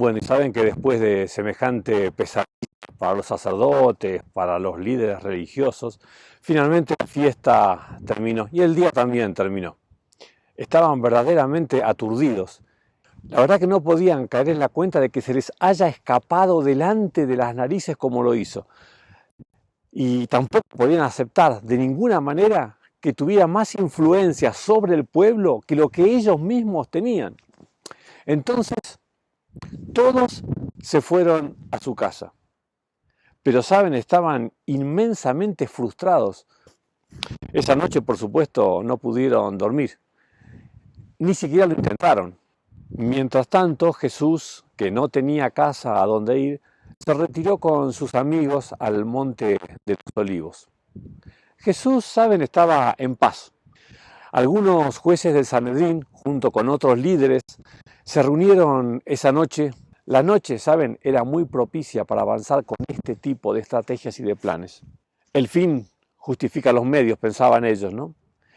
Bueno, y saben que después de semejante pesadilla para los sacerdotes, para los líderes religiosos, finalmente la fiesta terminó y el día también terminó. Estaban verdaderamente aturdidos. La verdad que no podían caer en la cuenta de que se les haya escapado delante de las narices como lo hizo. Y tampoco podían aceptar de ninguna manera que tuviera más influencia sobre el pueblo que lo que ellos mismos tenían. Entonces, todos se fueron a su casa. Pero, ¿saben? Estaban inmensamente frustrados. Esa noche, por supuesto, no pudieron dormir. Ni siquiera lo intentaron. Mientras tanto, Jesús, que no tenía casa a donde ir, se retiró con sus amigos al monte de los Olivos. Jesús, ¿saben? Estaba en paz. Algunos jueces del Sanedrín, junto con otros líderes, se reunieron esa noche. La noche, ¿saben?, era muy propicia para avanzar con este tipo de estrategias y de planes. El fin justifica los medios, pensaban ellos, ¿no?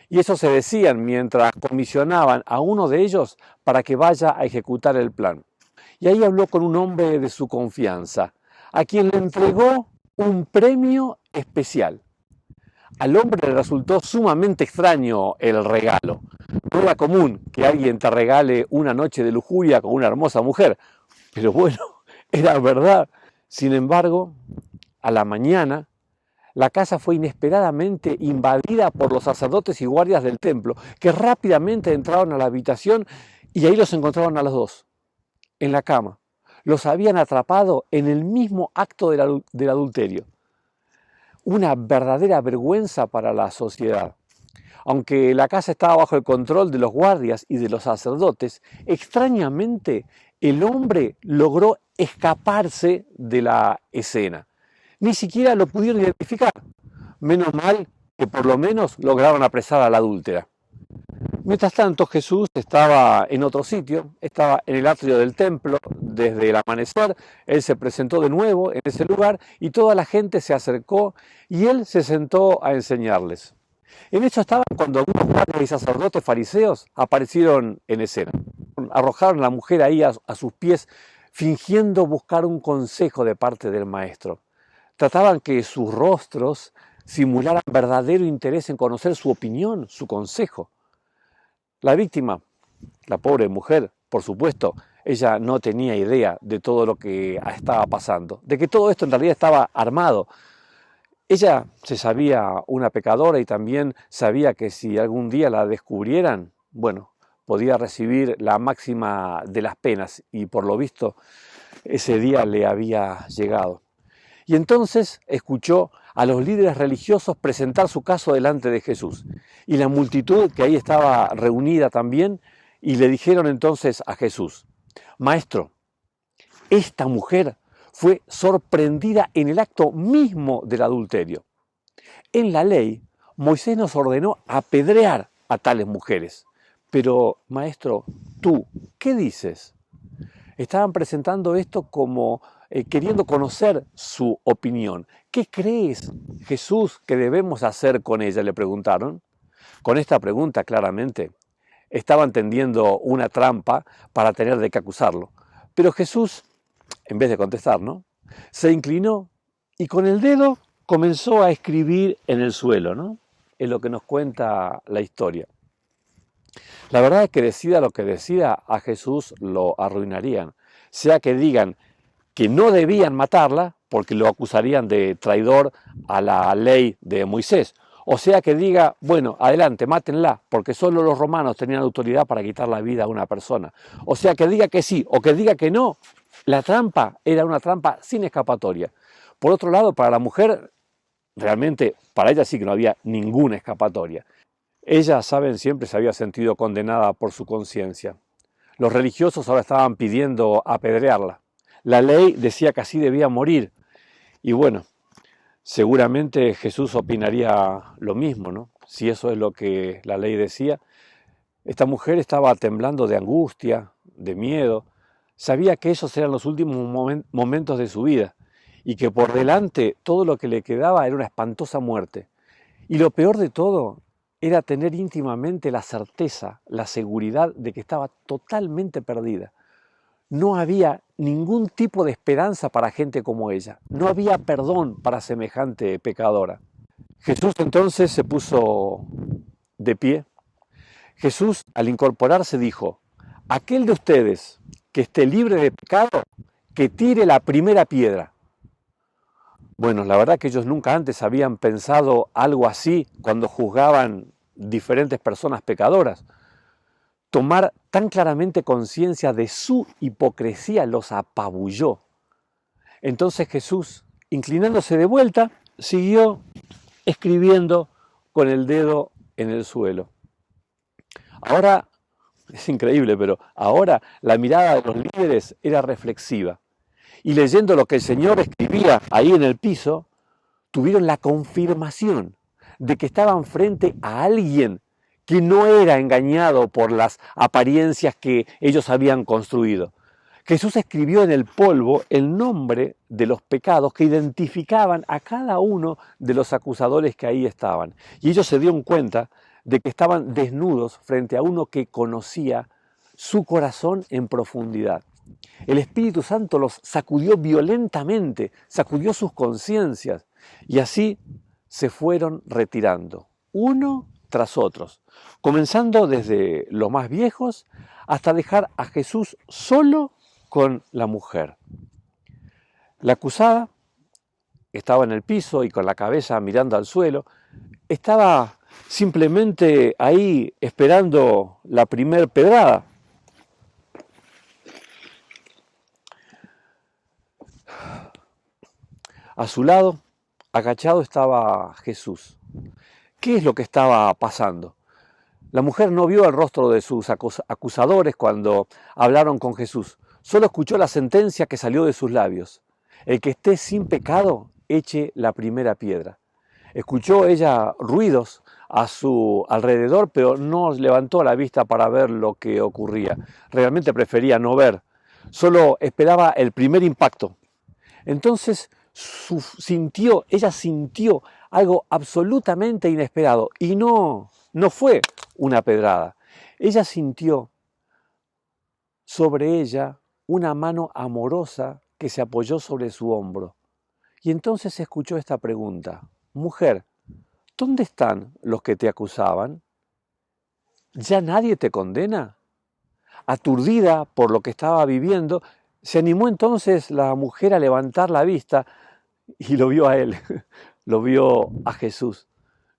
Y eso se decían mientras comisionaban a uno de ellos para que vaya a ejecutar el plan. Y ahí habló con un hombre de su confianza, a quien le entregó un premio especial. Al hombre le resultó sumamente extraño el regalo. No era común que alguien te regale una noche de lujuria con una hermosa mujer, pero bueno, era verdad. Sin embargo, a la mañana, la casa fue inesperadamente invadida por los sacerdotes y guardias del templo, que rápidamente entraron a la habitación y ahí los encontraron a los dos, en la cama. Los habían atrapado en el mismo acto del adulterio. Una verdadera vergüenza para la sociedad. Aunque la casa estaba bajo el control de los guardias y de los sacerdotes, extrañamente el hombre logró escaparse de la escena. Ni siquiera lo pudieron identificar. Menos mal que por lo menos lograron apresar a la adúltera. Mientras tanto, Jesús estaba en otro sitio, estaba en el atrio del templo. Desde el amanecer, él se presentó de nuevo en ese lugar y toda la gente se acercó y él se sentó a enseñarles. En eso estaban cuando algunos guardias y sacerdotes fariseos aparecieron en escena. Arrojaron a la mujer ahí a sus pies, fingiendo buscar un consejo de parte del maestro. Trataban que sus rostros simularan verdadero interés en conocer su opinión, su consejo. La víctima, la pobre mujer, por supuesto, ella no tenía idea de todo lo que estaba pasando, de que todo esto en realidad estaba armado. Ella se sabía una pecadora y también sabía que si algún día la descubrieran, bueno, podía recibir la máxima de las penas y por lo visto ese día le había llegado. Y entonces escuchó a los líderes religiosos presentar su caso delante de Jesús. Y la multitud que ahí estaba reunida también, y le dijeron entonces a Jesús: Maestro, esta mujer fue sorprendida en el acto mismo del adulterio. En la ley, Moisés nos ordenó apedrear a tales mujeres. Pero, maestro, ¿tú qué dices? Estaban presentando esto como queriendo conocer su opinión. ¿Qué crees, Jesús, que debemos hacer con ella?, le preguntaron. Con esta pregunta, claramente, estaban tendiendo una trampa para tener de qué acusarlo. Pero Jesús, en vez de contestar, ¿no?, se inclinó y con el dedo comenzó a escribir en el suelo, ¿no? Es lo que nos cuenta la historia. La verdad es que decida lo que decida, a Jesús lo arruinarían. Sea que digan que no debían matarla porque lo acusarían de traidor a la ley de Moisés. O sea que diga, bueno, adelante, mátenla, porque solo los romanos tenían autoridad para quitar la vida a una persona. O sea que diga que sí o que diga que no, la trampa era una trampa sin escapatoria. Por otro lado, para la mujer, realmente, para ella sí que no había ninguna escapatoria. Ella, saben, siempre se había sentido condenada por su conciencia. Los religiosos ahora estaban pidiendo apedrearla. La ley decía que así debía morir. Y bueno, seguramente Jesús opinaría lo mismo, ¿no? Si eso es lo que la ley decía. Esta mujer estaba temblando de angustia, de miedo. Sabía que esos eran los últimos momentos de su vida y que por delante todo lo que le quedaba era una espantosa muerte. Y lo peor de todo era tener íntimamente la certeza, la seguridad de que estaba totalmente perdida. No había ningún tipo de esperanza para gente como ella. No había perdón para semejante pecadora. Jesús entonces se puso de pie. Jesús, al incorporarse, dijo: aquel de ustedes que esté libre de pecado, que tire la primera piedra. Bueno, la verdad que ellos nunca antes habían pensado algo así cuando juzgaban diferentes personas pecadoras. Tomar tan claramente conciencia de su hipocresía los apabulló. Entonces Jesús, inclinándose de vuelta, siguió escribiendo con el dedo en el suelo. Ahora, es increíble, pero ahora la mirada de los líderes era reflexiva. Y leyendo lo que el Señor escribía ahí en el piso, tuvieron la confirmación de que estaban frente a alguien que no era engañado por las apariencias que ellos habían construido. Jesús escribió en el polvo el nombre de los pecados que identificaban a cada uno de los acusadores que ahí estaban. Y ellos se dieron cuenta de que estaban desnudos frente a uno que conocía su corazón en profundidad. El Espíritu Santo los sacudió violentamente, sacudió sus conciencias y así se fueron retirando, uno tras otros, comenzando desde los más viejos hasta dejar a Jesús solo con la mujer. La acusada estaba en el piso y con la cabeza mirando al suelo, estaba simplemente ahí esperando la primer pedrada. A su lado, agachado, estaba Jesús. ¿Qué es lo que estaba pasando? La mujer no vio el rostro de sus acusadores cuando hablaron con Jesús. Solo escuchó la sentencia que salió de sus labios. El que esté sin pecado, eche la primera piedra. Escuchó ella ruidos a su alrededor, pero no levantó la vista para ver lo que ocurría. Realmente prefería no ver. Solo esperaba el primer impacto. Entonces ella sintió algo absolutamente inesperado y no fue una pedrada. Ella sintió sobre ella una mano amorosa que se apoyó sobre su hombro. Y entonces escuchó esta pregunta: mujer, ¿dónde están los que te acusaban? ¿Ya nadie te condena? Aturdida por lo que estaba viviendo, se animó entonces la mujer a levantar la vista y lo vio a él, lo vio a Jesús.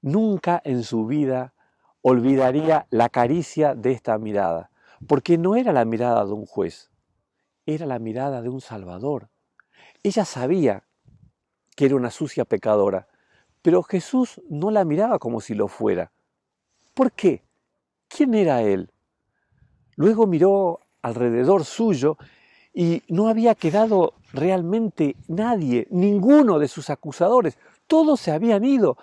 Nunca en su vida olvidaría la caricia de esta mirada, porque no era la mirada de un juez, era la mirada de un Salvador. Ella sabía que era una sucia pecadora, pero Jesús no la miraba como si lo fuera. ¿Por qué? ¿Quién era él? Luego miró alrededor suyo y no había quedado realmente nadie, ninguno de sus acusadores. Todos se habían ido.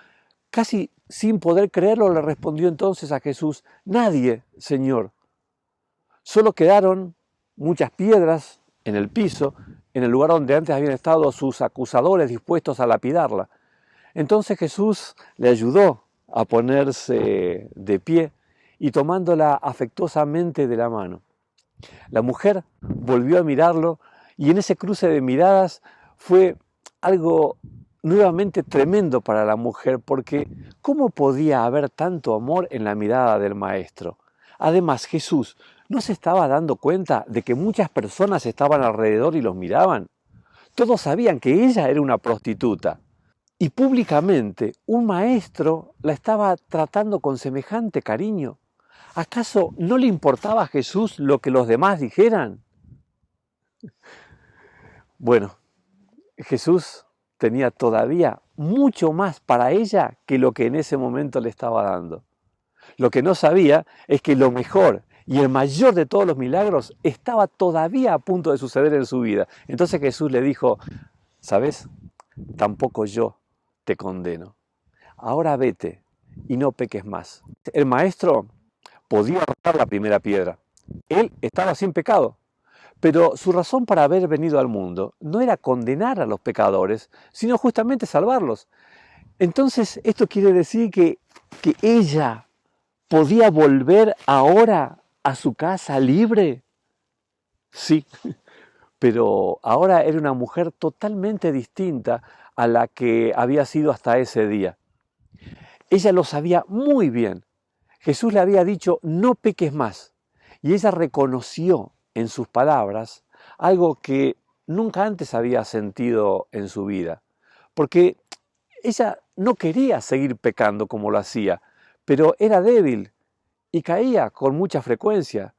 Casi sin poder creerlo, le respondió entonces a Jesús: nadie, Señor. Solo quedaron muchas piedras en el piso, en el lugar donde antes habían estado sus acusadores dispuestos a lapidarla. Entonces Jesús le ayudó a ponerse de pie y tomándola afectuosamente de la mano. La mujer volvió a mirarlo y en ese cruce de miradas fue algo nuevamente tremendo para la mujer, porque ¿cómo podía haber tanto amor en la mirada del Maestro? Además, Jesús no se estaba dando cuenta de que muchas personas estaban alrededor y los miraban. Todos sabían que ella era una prostituta y públicamente un maestro la estaba tratando con semejante cariño. ¿Acaso no le importaba a Jesús lo que los demás dijeran? Bueno, Jesús tenía todavía mucho más para ella que lo que en ese momento le estaba dando. Lo que no sabía es que lo mejor y el mayor de todos los milagros estaba todavía a punto de suceder en su vida. Entonces Jesús le dijo: ¿sabes? Tampoco yo te condeno. Ahora vete y no peques más. El maestro podía arrojar la primera piedra. Él estaba sin pecado. Pero su razón para haber venido al mundo no era condenar a los pecadores, sino justamente salvarlos. Entonces, esto quiere decir que ella podía volver ahora a su casa libre. Sí, pero ahora era una mujer totalmente distinta a la que había sido hasta ese día. Ella lo sabía muy bien. Jesús le había dicho, no peques más. Y ella reconoció en sus palabras algo que nunca antes había sentido en su vida. Porque ella no quería seguir pecando como lo hacía, pero era débil y caía con mucha frecuencia.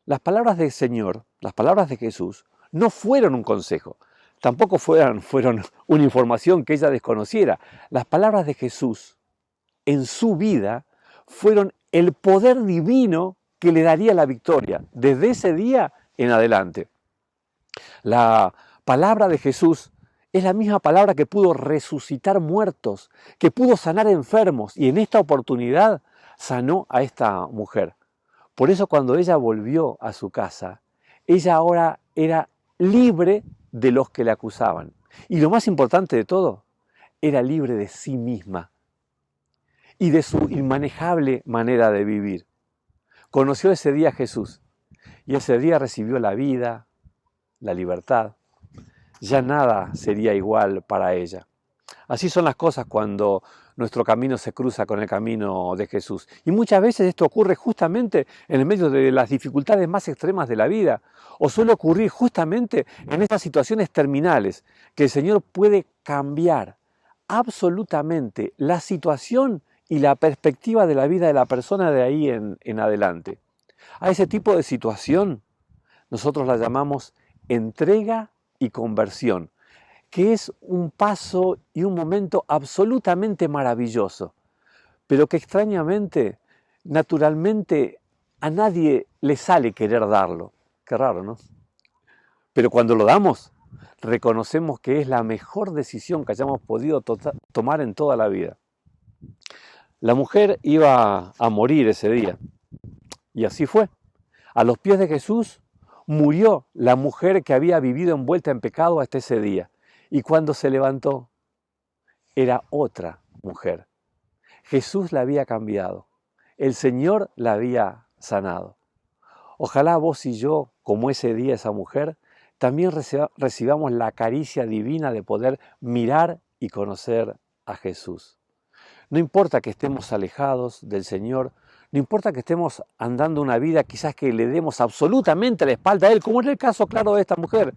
Las palabras del Señor, las palabras de Jesús, no fueron un consejo, tampoco fueron una información que ella desconociera. Las palabras de Jesús en su vida fueron el poder divino que le daría la victoria desde ese día en adelante. La palabra de Jesús es la misma palabra que pudo resucitar muertos, que pudo sanar enfermos y en esta oportunidad sanó a esta mujer. Por eso cuando ella volvió a su casa, ella ahora era libre de los que le acusaban. Y lo más importante de todo, era libre de sí misma y de su inmanejable manera de vivir. Conoció ese día a Jesús y ese día recibió la vida, la libertad. Ya nada sería igual para ella. Así son las cosas cuando nuestro camino se cruza con el camino de Jesús. Y muchas veces esto ocurre justamente en el medio de las dificultades más extremas de la vida, o suele ocurrir justamente en estas situaciones terminales, que el Señor puede cambiar absolutamente la situación y la perspectiva de la vida de la persona de ahí en adelante. A ese tipo de situación nosotros la llamamos entrega y conversión, que es un paso y un momento absolutamente maravilloso, pero que extrañamente, naturalmente, a nadie le sale querer darlo. Qué raro, ¿no? Pero cuando lo damos, reconocemos que es la mejor decisión que hayamos podido tomar en toda la vida. La mujer iba a morir ese día, y así fue. A los pies de Jesús murió la mujer que había vivido envuelta en pecado hasta ese día. Y cuando se levantó, era otra mujer. Jesús la había cambiado. El Señor la había sanado. Ojalá vos y yo, como ese día esa mujer, también recibamos la caricia divina de poder mirar y conocer a Jesús. No importa que estemos alejados del Señor, no importa que estemos andando una vida quizás que le demos absolutamente la espalda a Él, como en el caso claro de esta mujer.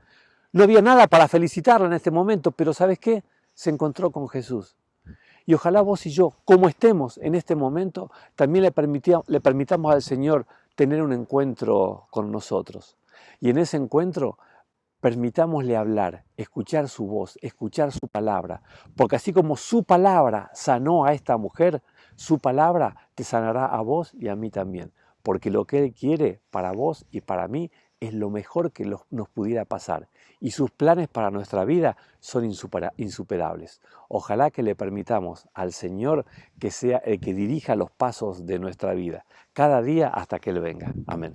No había nada para felicitarla en este momento, pero ¿sabes qué? Se encontró con Jesús. Y ojalá vos y yo, como estemos en este momento, también le permitamos al Señor tener un encuentro con nosotros. Y en ese encuentro permitámosle hablar, escuchar su voz, escuchar su palabra, porque así como su palabra sanó a esta mujer, su palabra te sanará a vos y a mí también, porque lo que Él quiere para vos y para mí es lo mejor que nos pudiera pasar, y sus planes para nuestra vida son insuperables. Ojalá que le permitamos al Señor que sea el que dirija los pasos de nuestra vida, cada día hasta que Él venga. Amén.